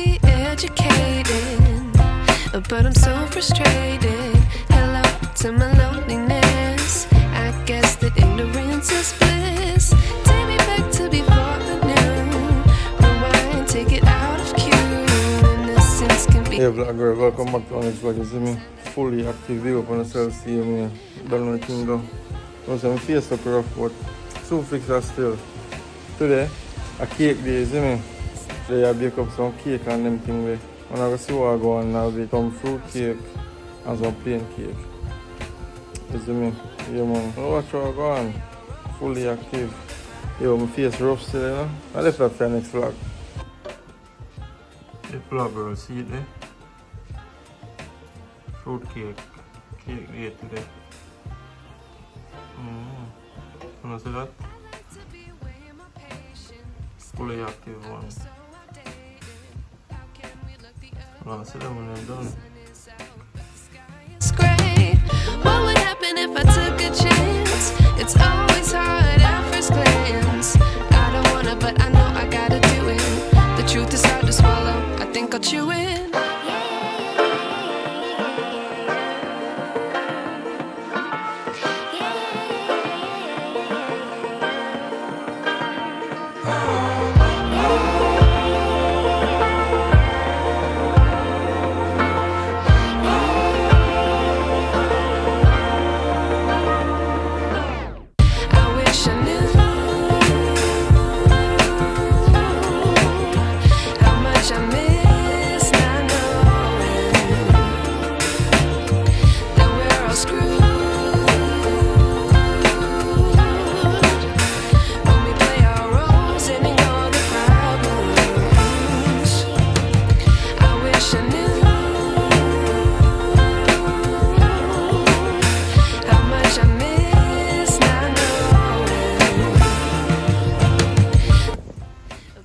be educated, but I'm so frustrated. Hello to my loneliness. I guess that ignorance is bliss. Take me back to before I knew. Rewind, take it out of cue. Innocence can be. Hey vlog girl, welcome back to our next vlog. You see me fully active, big up on yourself, see me, don't know anything go. You see my face up rough, but so fix that still. Today, a cake day, you see me? Today I bake up some cake and them thing there. When I go see what I go on, I'll bake some fruit cake and some plain cake. You see me? Yeah man, I watch what I go on. Fully active. Yo, my face rough still, you know? I left that for the next vlog. The vlog girl, see it there? Fruit cake. Cake day today. You see that? Fully active one. Well, see them when they're done. What would happen if I took a chance? It's always hard at first glance. I don't wanna, but I know I gotta do it. The truth is hard to swallow. I think I'll chew it.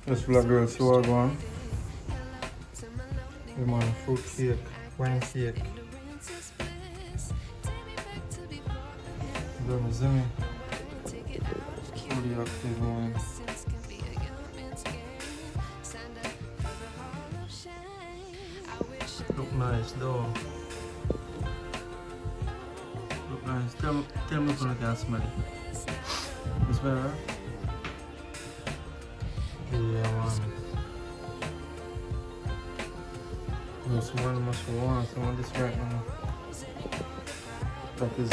This vlog girl, see what I go on. Yeah man, fruit cake, wine cake. Don't see me? Fully active man. Look nice though. Look nice. Tell me if you can smell it. You smell it? Yeah man. This one must want some of this right now. That is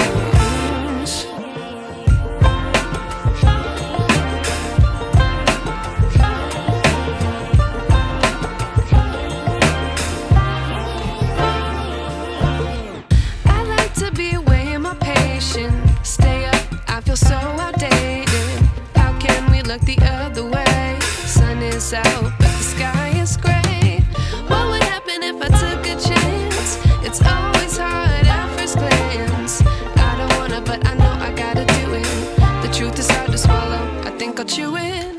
I like to be away in my patience. Stay up, I feel so outdated. How can we look the other way? Sun is out, but the sky is gray. What would happen if I took a chance? It's always hard at first glance. I don't wanna, but I know I gotta do it. The truth is hard to swallow. I think I'll chew it.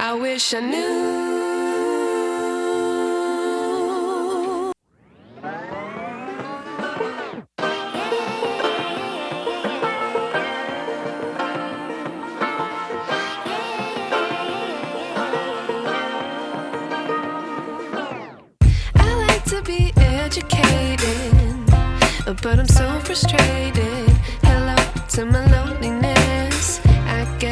I wish I knew. I like to be educated, but I'm so frustrated. Hello to my loneliness. I guess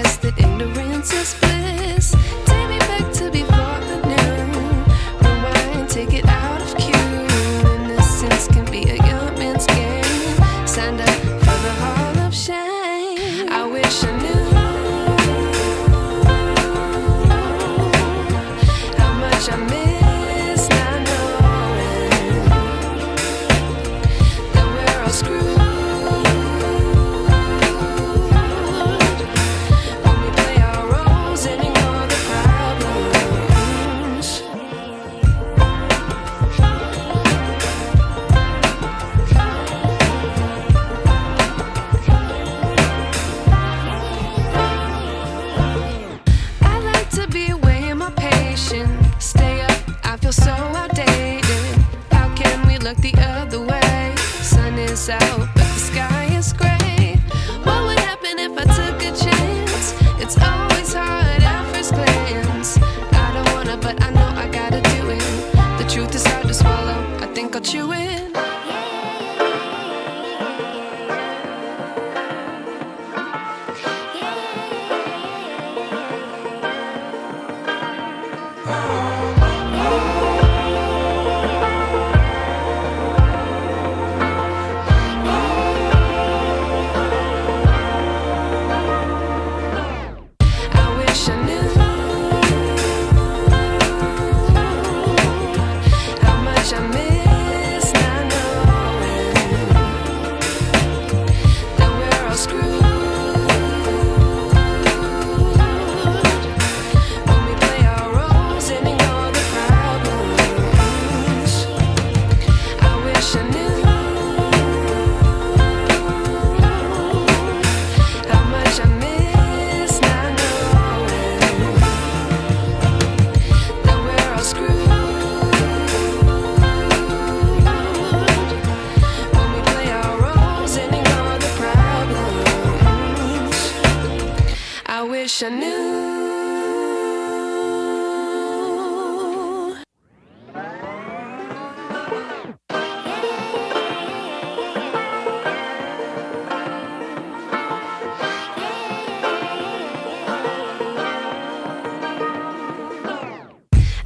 I wish I knew.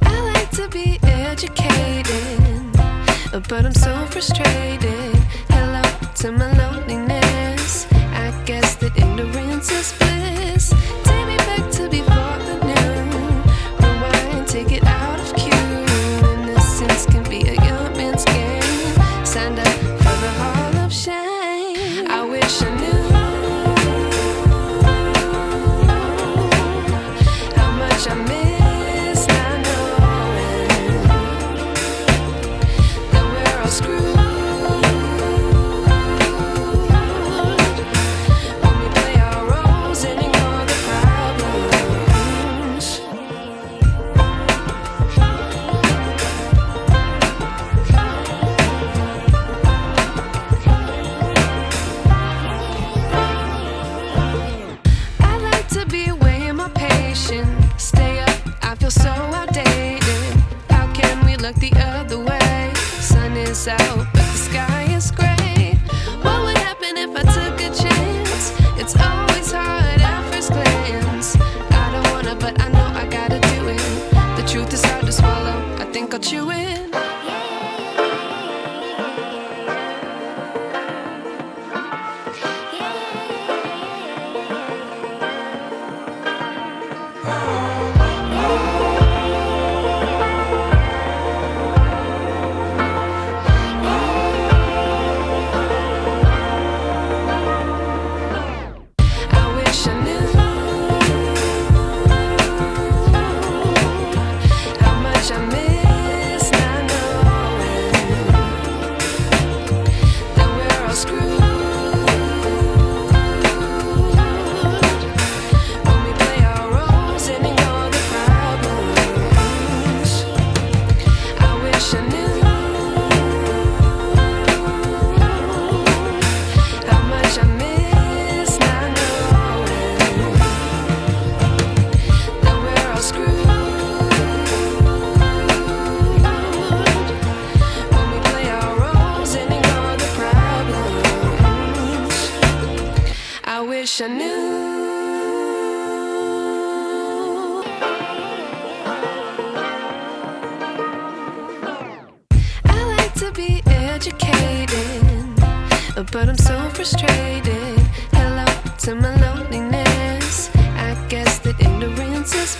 I like to be educated, but I'm so frustrated. Hello to my loneliness. I guess that ignorance is bliss. Take me back to before the noon. Rewind, take it out of cue. Innocence can be a young man's game. Signed up for the hall of shame. I wish I knew how much I miss not knowing that we're all screwed. Stay up, I feel so outdated. How can we look the other way? Sun is out, but the sky is gray. What would happen if I took a chance? It's always hard at first glance. I don't wanna, but I know I gotta do it. The truth is hard to swallow, I think I'll chew it. I wish I knew. I like to be educated, but I'm so frustrated. Hello to my loneliness. I guess that ignorance is